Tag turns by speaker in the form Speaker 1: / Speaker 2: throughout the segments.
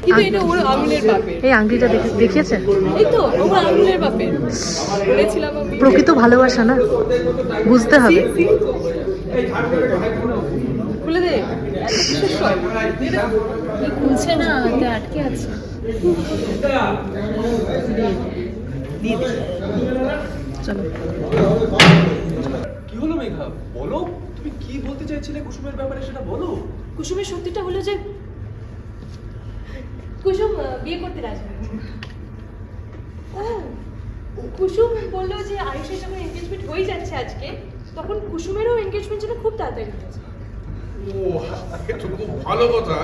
Speaker 1: কিন্তু এটা ওর আঙুলের বাপের।
Speaker 2: এই আংটিটা দেখিয়েছে?
Speaker 1: এই তো ওর আঙুলের বাপের। বলেছিলাম আমি।
Speaker 2: প্রকৃত ভালোবাসা না, বুঝতে হবে।
Speaker 1: খুলে দে।
Speaker 2: খুলছে না, হাতে আটকে আছে। চলো।
Speaker 3: কি হলো মেঘা, বলো তুমি কি বলতে চাইছিলে কুসুমের ব্যাপারে, সেটা বলো।
Speaker 1: কুসুমের সত্যিটা হলো যে কুসুম বিয়ে করতে রাজি। কুসুম বললো যে আয়ুষের যখন এনগেজমেন্ট হয়ে যাচ্ছে আজকে, তখন কুসুমেরও এনগেজমেন্ট যেন খুব তাড়াতাড়ি হয়েছে।
Speaker 4: ও এটা খুব ভালো কথা।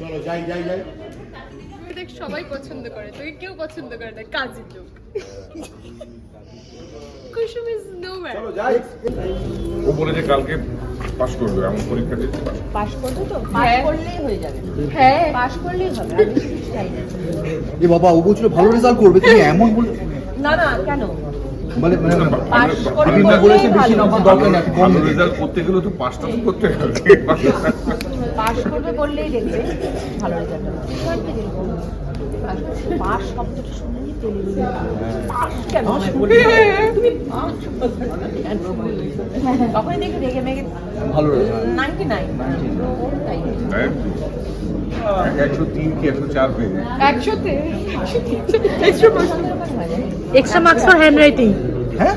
Speaker 4: চলো যাই যাই যাই।
Speaker 1: দেখ সবাই পছন্দ করে, তোকে কেউ পছন্দ করে না, কাজের লোক। কুসুম ইজ নোওয়্যার।
Speaker 4: চলো যাই। ও বলেছে কালকে পাস করবে, এমন পরীক্ষা দিতে
Speaker 2: পাস করবে তো? পাস করলেই হয়ে যাবে। হ্যাঁ, পাস করলেই হবে। আমি কিছু চাই না।
Speaker 5: এ বাবা, ও বলছিল ভালো রেজাল্ট করবে, তুমি এমন বল।
Speaker 2: না না, কেন?
Speaker 5: মানে
Speaker 2: পাস
Speaker 5: আমি না বলেছি বেশি নাম্বার দরকার নেই, কম
Speaker 4: ভালো রেজাল্ট করতে গেলে তো পাসটা তো করতে হবে।
Speaker 2: পাস করবে বললেই দেখবে ভালো রেজাল্ট হবে। পাস শব্দটা শুনলেই তেলে পাস কেন? তুমি তখনই দেখি রেগে মেগে
Speaker 5: ভালো রেজাল্ট
Speaker 2: 99 তাই
Speaker 4: 103 কি 104 পেয়ে যায়।
Speaker 1: 100-তে
Speaker 2: extra marks for handwriting.
Speaker 5: হ্যাঁ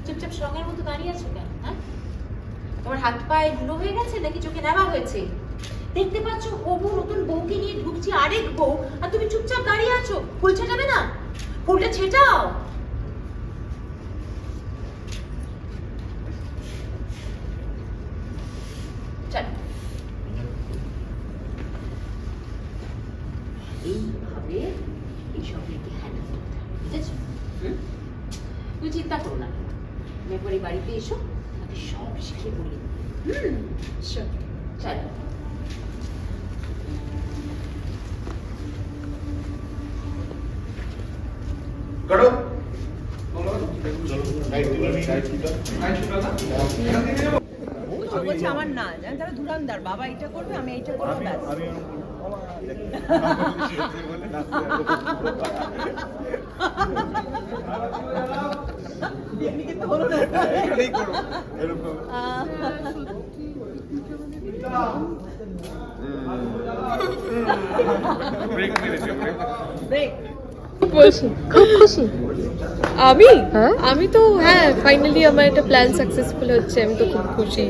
Speaker 6: চুপচাপ সঙ্গের মতো দাঁড়িয়ে আছো কেন? হ্যাঁ, তোমার হাত পায়ে ধুলো হয়ে গেছে নাকি চোখে নেওয়া হয়েছে? দেখতে পাচ্ছ হবু নতুন বউকে নিয়ে ঢুকছি আরেক বউ, আর তুমি চুপচাপ দাঁড়িয়ে আছো। ফুল ছেটাবে না? ফুলটা ছেটাও। এইভাবে এইসব মেয়েকে হ্যান্ডেল করতে হবে, বুঝেছো? তুমি চিন্তা করো না, মেয়ের বাড়িতে এসো, আমি সব শিখে বলি। চলো।
Speaker 4: কাটো।
Speaker 2: বলছে আমার না, যারা ধুরান্দার বাবা এটা করবে, আমি এইটা করবো, ব্যাস।
Speaker 1: খুব খুশি আমি। আমি তো হ্যাঁ, ফাইনালি আমার একটা প্ল্যান সাকসেসফুল হচ্ছে, আমি তো খুব খুশি।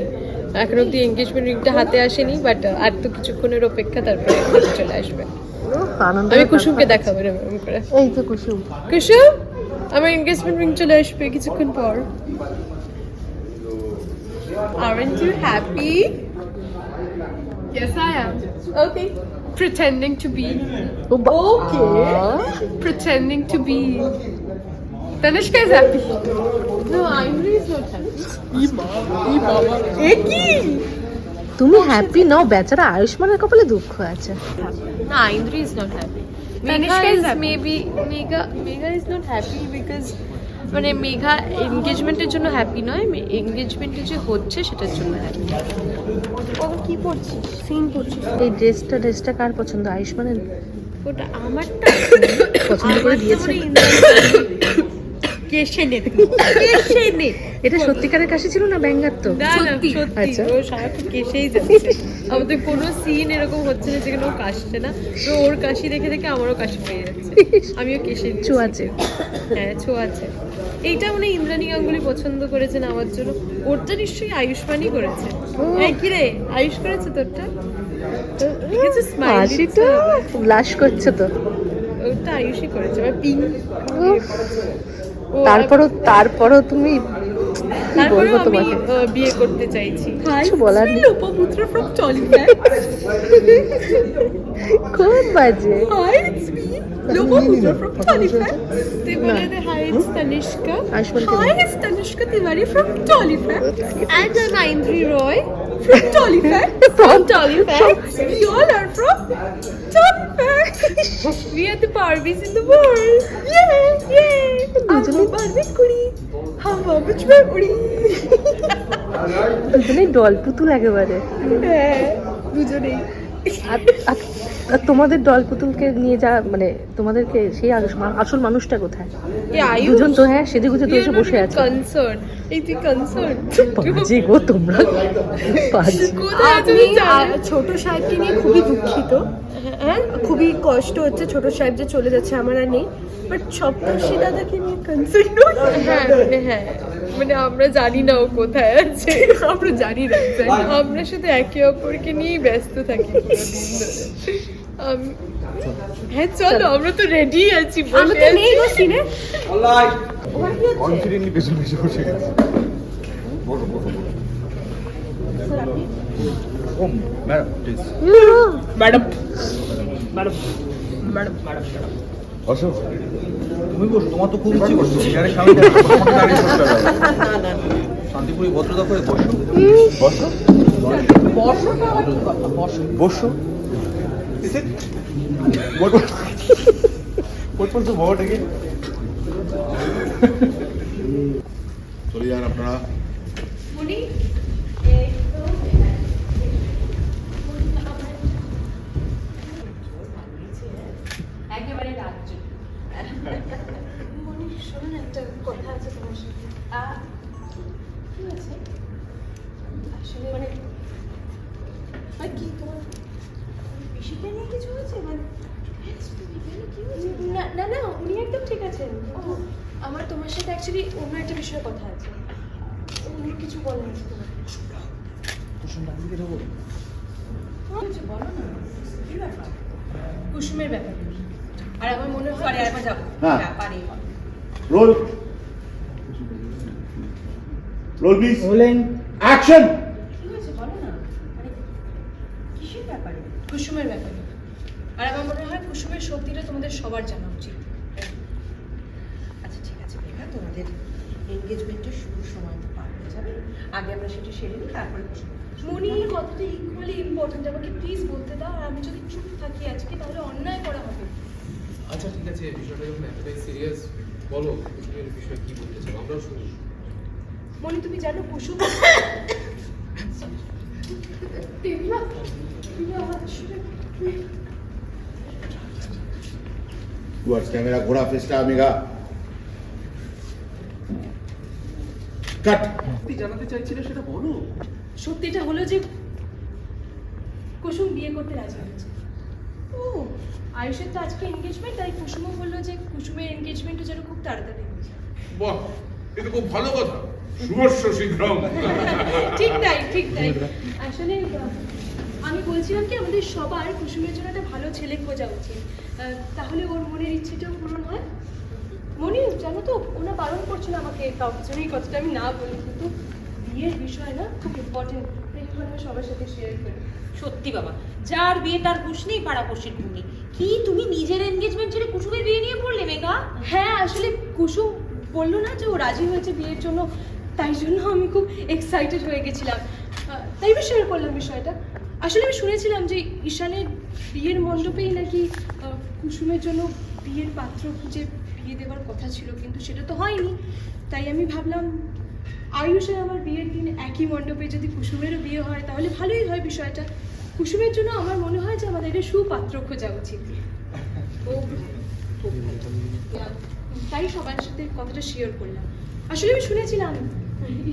Speaker 1: এখন অব্দি এনগেজমেন্ট রিংটা হাতে আসেনি, বাট আর তো কিছুক্ষণের অপেক্ষা, তারপরে চলে আসবে। আমি কুসুমকে দেখাবো এরকম করে।
Speaker 2: এই তো কুসুম।
Speaker 1: কুসুম, আমার এনগেজমেন্ট রিং চলে আসবে কিছুক্ষণ পর। Aren't you happy? Yes, I am. Okay. Pretending to be. Okay. Pretending to be. Tanishka is happy. No, Ayuri is not happy.
Speaker 2: তুমি হ্যাপি নাও, বেচারা আয়ুষ্মানের কপালে দুঃখ আছে।
Speaker 1: No, Ayuri is not happy. Tanishka is maybe Megha is not happy because মানে মেঘা এনগেজমেন্টের জন্য happy নয়, এনগেজমেন্টে যে হচ্ছে সেটার জন্য হ্যাপি। ও কি পড়ছিস? সিন পড়ছিস?
Speaker 2: এই ড্রেসটা কার পছন্দ? আয়ুষ্মানের?
Speaker 1: ওটা আমারটা
Speaker 2: পছন্দ করে দিয়েছে।
Speaker 1: কেশে নে
Speaker 2: এটা সত্যিকারের কাশি ছিল না ব্যাঙ্গার তো?
Speaker 1: না না সত্যি
Speaker 2: আচ্ছা।
Speaker 1: ও সারাক্ষণ কেশেই যাচ্ছে। আমাদের কোনো সিন এরকম হচ্ছে না যেখানে ও কাশছে না, তো ওর কাশি দেখে দেখে আমারও কাশি পেয়ে যাচ্ছে, আমিও কেশে নিচ্ছি।
Speaker 2: ছোঁয়াচে।
Speaker 1: হ্যাঁ ছোঁয়াচে। এইটা মানে ইন্দ্রাণী গাঙ্গুলি পছন্দ করেছেন আমার জন্য, ওরটা নিশ্চয়ই আয়ুষ্মানই করেছে। এই কি রে, আয়ুষ করেছে তোরটা? দেখেছো স্মাইল
Speaker 2: হাসিটা ব্লাশ করছে তো।
Speaker 1: ওটা আয়ুষই করেছে, আবার পিঙ্ক।
Speaker 2: তারপরও তুমি কি বলবো
Speaker 1: আমি
Speaker 2: তোমাকে,
Speaker 1: বিয়ে করতে চাইছি।
Speaker 2: কিছু বলার নেই।
Speaker 1: Lopamudra from Tollywood.
Speaker 2: খুব বাজে।
Speaker 1: Hi, it's me, Lopamutra from Tollywood. They বলে যে hi, it's Tanishka.
Speaker 2: Ayushman K
Speaker 1: Hi, it's Tanishka Tiwari from Tollywood. And Naindri Roy from Tollywood. From Tollywood. We all are from Tollywood. We are the Barbies in the world. Yeah, yeah.
Speaker 2: দুজনেই
Speaker 1: Barbie কুড়ি, হাওয়া বুঝবে উড়ি।
Speaker 2: দুজনেই doll পুতুল একেবারে।
Speaker 1: হ্যাঁ, দুজনেই।
Speaker 2: আর তোমাদের ডল পুতুলকে নিয়ে যা মানে তোমাদেরকে সেই আসল মানুষটা কোথায়? দুজন তো হ্যাঁ সেজে গুজে তো এসে বসে আছে।
Speaker 1: কনসার্ন, এই তুই কনসার্ন।
Speaker 2: বাজে গো তোমরা, বাজে।
Speaker 1: আমি ছোট সাহেবকে নিয়ে খুবই দুঃখিত, হ্যাঁ খুবই কষ্ট হচ্ছে ছোট সাহেব যে চলে যাচ্ছে, আমার আর নেই, বাট সপ্তর্ষি দাদাকে নিয়ে কনসার্ন। হ্যাঁ হ্যাঁ, মানে আমরা জানি না ও কোথায় আছে, আমরা জানি না, আমরা শুধু একে অপরকে নিয়েই ব্যস্ত থাকি পুরোদিন ধরে। হ্যাঁ চলো, আমরা তো রেডি আছি, আমরা তো নেই গো সিনে।
Speaker 5: কনফিডেন্টলি পেছনে এসে বসে গেছে। বসো বসো বসো। ওম madam please.
Speaker 3: Madam madam madam madam
Speaker 5: বসো। তুমি বসো, তোমার তো খুব ইচ্ছে করছে চেয়ারের সামনে বসো, তোমাকে দাঁড়িয়ে বসতে হবে। না শান্তিপুরি ভদ্রতা করে বসো বসো বসো বসো। What was the word again?
Speaker 7: চলে যান আপনারা।
Speaker 6: একেবারে রাজ্য। মনি শোনো না, একটা কথা আছে তোমার সাথে। কি আছে? আসলে মানে কি তোমার পিসিকে নিয়ে কিছু হয়েছে? মানে না না না, উনি একদম ঠিক আছেন। আমার তোমার সাথে অ্যাকচুয়ালি অন্য একটা বিষয়ে কথা আছে। উনি কিছু বলেন আছে তোমার। বলো না কি ব্যাপার? কুসুমের ব্যাপারে। আর আমার মনে হয় একবার যাবো ব্যাপারে।
Speaker 7: Roll roll please. Rolling action.
Speaker 6: কি হয়েছে বলো না, মানে কিসের ব্যাপারে? কুসুমের ব্যাপারে। আর আমার মনে হয় কুসুমের সত্যিটা তোমাদের সবার জানা উচিত।
Speaker 8: আচ্ছা ঠিক আছে মেঘা, তোমাদের এনগেজমেন্টের শুভ সময় তো পার হয়ে যাবে, আগে আমরা সেটা সেরে নিই, তারপরে
Speaker 6: মনি কথাটা ইকুয়ালি ইম্পর্টেন্ট, আমাকে প্লিজ বলতে দাও। আর আমি যদি চুপ থাকি আজকে তাহলে অন্যায় করা হবে।
Speaker 3: আচ্ছা ঠিক আছে, বিষয়টা যখন এতটাই সিরিয়াস, বলো কুসুমের বিষয়ে কি বলতে চাও, আমরাও শুনি।
Speaker 6: মনি তুমি জানো কুসুম
Speaker 7: টুয়ার্ডস ক্যামেরা, ঘোড়া ফেসটা মেঘা কাট।
Speaker 3: কি জানাতে চাইছিলে সেটা বলো।
Speaker 6: সত্যিটা হলো যে কুসুম বিয়ে করতে রাজি হয়েছে। ও আয়ুষের তো আজকে এনগেজমেন্ট, তাই কুসুমও বললো যে কুসুমের এনগেজমেন্টও যেন খুব তাড়াতাড়ি হয়ে যায়।
Speaker 4: বাহ, এটা খুব ভালো কথা। শুভস্য শীঘ্রম।
Speaker 6: ঠিক তাই ঠিক তাই। আসলে আমি বলছিলাম কি আমাদের সবার কুসুমের জন্য একটা ভালো ছেলে খোঁজা উচিত, তাহলে ওর মনের ইচ্ছেটাও পূরণ হয়। মনি জানো তো ওনা বারণ করছিল আমাকে কাউকে জন্য এই কথাটা আমি না বলি, কিন্তু বিয়ের বিষয় না খুব ইম্পর্টেন্ট, তাই আমি সবার সাথে শেয়ার করি।
Speaker 8: সত্যি বাবা, যার বিয়ে তার হুঁশ নেই, পাড়াপড়শির ঘুম নেই। কি তুমি নিজের এনগেজমেন্ট ছেড়ে কুসুমের বিয়ে নিয়ে পড়লে মেঘা?
Speaker 6: হ্যাঁ আসলে কুসুম বললো না যে ও রাজি হয়েছে বিয়ের জন্য, তাই জন্য আমি খুব এক্সাইটেড হয়ে গেছিলাম, তাই আমি শেয়ার করলাম বিষয়টা। আসলে আমি শুনেছিলাম যে ঈশানের বিয়ের মণ্ডপেই নাকি কুসুমের জন্য বিয়ের পাত্র খুঁজে বিয়ে দেওয়ার কথা ছিল, কিন্তু সেটা তো হয়নি। তাই আমি ভাবলাম আয়ুষের আমার বিয়ের দিন একই মণ্ডপে যদি কুসুমেরও বিয়ে হয় তাহলে ভালোই হয় বিষয়টা। কুসুমের জন্য আমার মনে হয় যে আমাদের এটা সুপাত্র খোঁজা উচিত।
Speaker 1: তাই সবার সাথে কথাটা শেয়ার করলাম। আসলে আমি শুনেছিলাম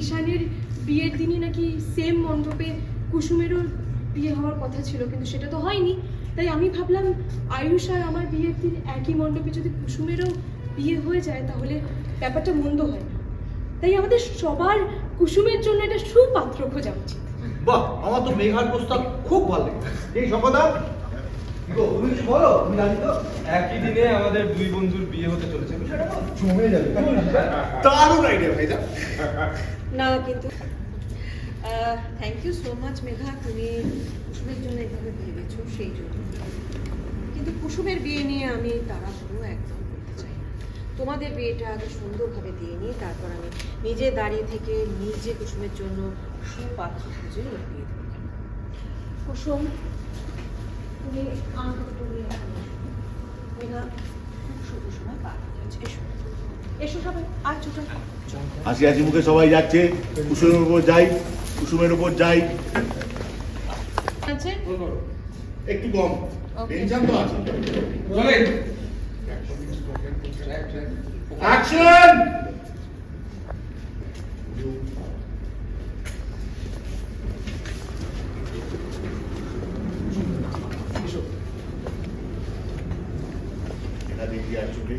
Speaker 1: ঈশানের বিয়ের দিনই নাকি সেম মণ্ডপে কুসুমেরও বিয়ে হওয়ার কথা ছিল, কিন্তু সেটা তো হয়নি। তাই আমি ভাবলাম আয়ুষ আর আমার বিয়ের দিন একই মণ্ডপে যদি কুসুমেরও বিয়ে হয়ে যায় তাহলে ব্যাপারটা মন্দ হয় না। তাই আমাদের সবার কুসুমের জন্য একটা সুপাত্র খোঁজা উচিত।
Speaker 5: বাহ, আমার তো মেঘার প্রস্তাব খুব ভালো লেগেছে। এই সম্পদা কি গো, তুমি কিছু বলো, তুমি জানি তো
Speaker 3: একই দিনে আমাদের দুই বন্ধুর বিয়ে হতে চলেছে, বিষয়টা
Speaker 5: জমে যাবে।
Speaker 7: দারুণ আইডিয়া ভাইজা।
Speaker 8: না কিন্তু thank you so much Megha, তুমি কুসুমের জন্য এভাবে ভেবেছো সেই জন্য। কিন্তু কুসুমের বিয়ে নিয়ে আমি তাড়াহুড়ো একদম করতে চাই না। তোমাদের বিয়েটা আগে সুন্দরভাবে দিয়ে নিয়ে তারপর আমি নিজে দাঁড়িয়ে থেকে নিজে কুসুমের জন্য সুপাত্র খুঁজে ওর বিয়ে দেবো। কুসুম, তুমি আনন্দটা নিয়ে আসো। মেঘা খুব শুভ সময় পার হয়ে যাচ্ছে, এসো এসো সবাই, আর ছোট
Speaker 7: হাসি হাসি মুখে সবাই যাচ্ছে, কুসুমের উপর যাই, কুসুমের উপর যাই।
Speaker 1: আছে
Speaker 7: একটু কম টেনশন তো আছে। অ্যাকশন! এটা দেখি আর চোখে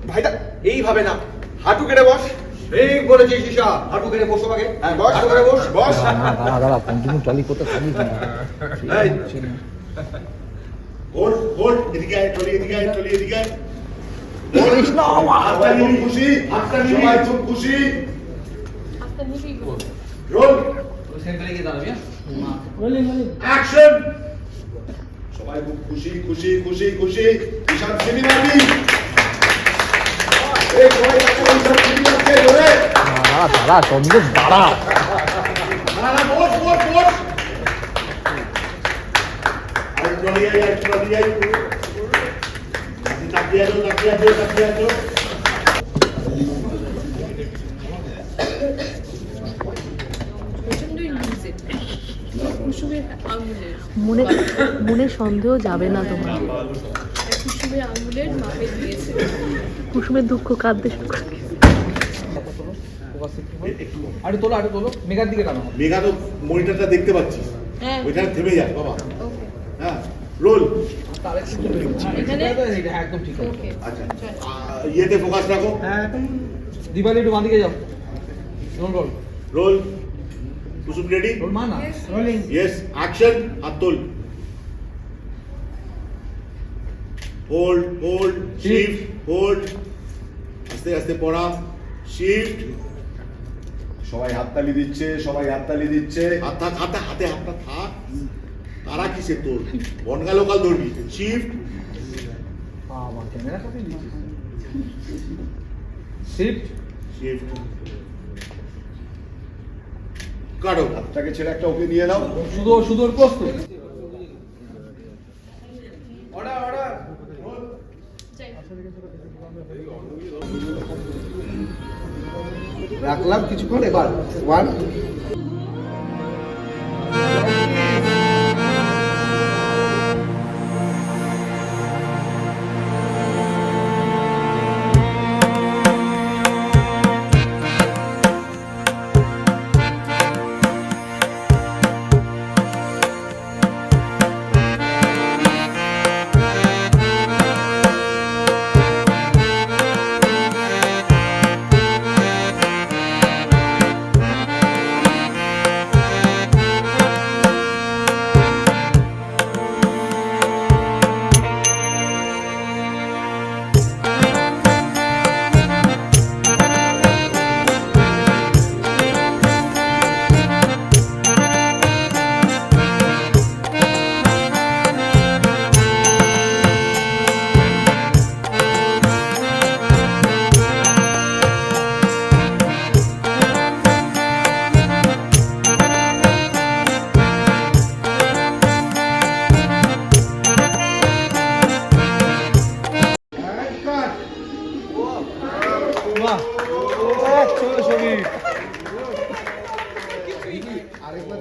Speaker 5: ভাইটা এইভাবে না, হাঁটু কেটে বস। ঠিক বলেছিস ঈশা, হাঁটু কেটে বসো আগে। হ্যাঁ বস, হাঁটু কেটে বস, বস।
Speaker 9: দাঁড়া কন্টিনিউ টলি করতে থাকি
Speaker 7: এই, হোল্ড হোল্ড, এদিকে আয়, টলি এদিকে আয়, টলি এদিকে আয়। হাতটা নিবি, খুশি, হাতটা নিবি, সবাই খুব খুশি।
Speaker 1: আপনার নিজেই বলুন।
Speaker 7: রোল
Speaker 3: সেন্টারে গিয়ে দাঁড়াবি।
Speaker 7: অ্যাকশন! সবাই খুব খুশি খুশি খুশি খুশি। ঈশান সিনেমাবি, এই সবাই ঈশান সিনেমাকে ধরে
Speaker 9: দাঁড়া চন্দ্র দাঁড়া
Speaker 7: না না, বস বস বস। আর টলি আই, আর টলি আই। তাকিয়ে আছো, তাকিয়ে আছো, তাকিয়ে আছো।
Speaker 1: প্রচন্ডই লুজে কুসুমের আঙুলের
Speaker 2: মনে মনে সন্দেহ যাবে না তোমার।
Speaker 1: কুসুমের আঙুলের মাপে দিয়েছে।
Speaker 2: কুসুমের দুঃখ কাঁদতে শুরু করে।
Speaker 5: আরে তোলো, আরে তোলো, মেঘার দিকে টানো।
Speaker 7: মেঘা তো মনিটরটা দেখতে পাচ্ছিস,
Speaker 1: হ্যাঁ
Speaker 7: ওইখানে থেমে যাস বাবা।
Speaker 1: ওকে
Speaker 7: হ্যাঁ রোল।
Speaker 1: এখানে
Speaker 5: একদম ঠিক আছে।
Speaker 1: ওকে
Speaker 7: আচ্ছা ইয়েতে ফোকাস রাখো।
Speaker 5: হ্যাঁ, দিবালি একটু বাঁদিকে যাও। Roll roll
Speaker 7: roll. Kusum ready?
Speaker 5: Roll মা না।
Speaker 7: Yes, action. হাত তোল। Hold hold, shift, hold. আস্তে আস্তে পড়া, শিফট।
Speaker 10: সবাই হাততালি দিচ্ছে, সবাই হাততালি দিচ্ছে।
Speaker 7: হাত থাক, হাতে হাতে হাতটা থাক। তারা কিসে তোর? বনগা লোকাল ধরবি। শিফট,
Speaker 5: বাবা ক্যামেরা কাছে দিচ্ছিস। Shift,
Speaker 7: shift. কাটো।
Speaker 10: হাতটাকে ছেড়ে একটা ওকে দিয়ে দাও।
Speaker 5: শুধু শুধু ওর প্রস্তুত। Order order.
Speaker 10: রাখলাম কিছুক্ষণ, এবার 1 আরেকবার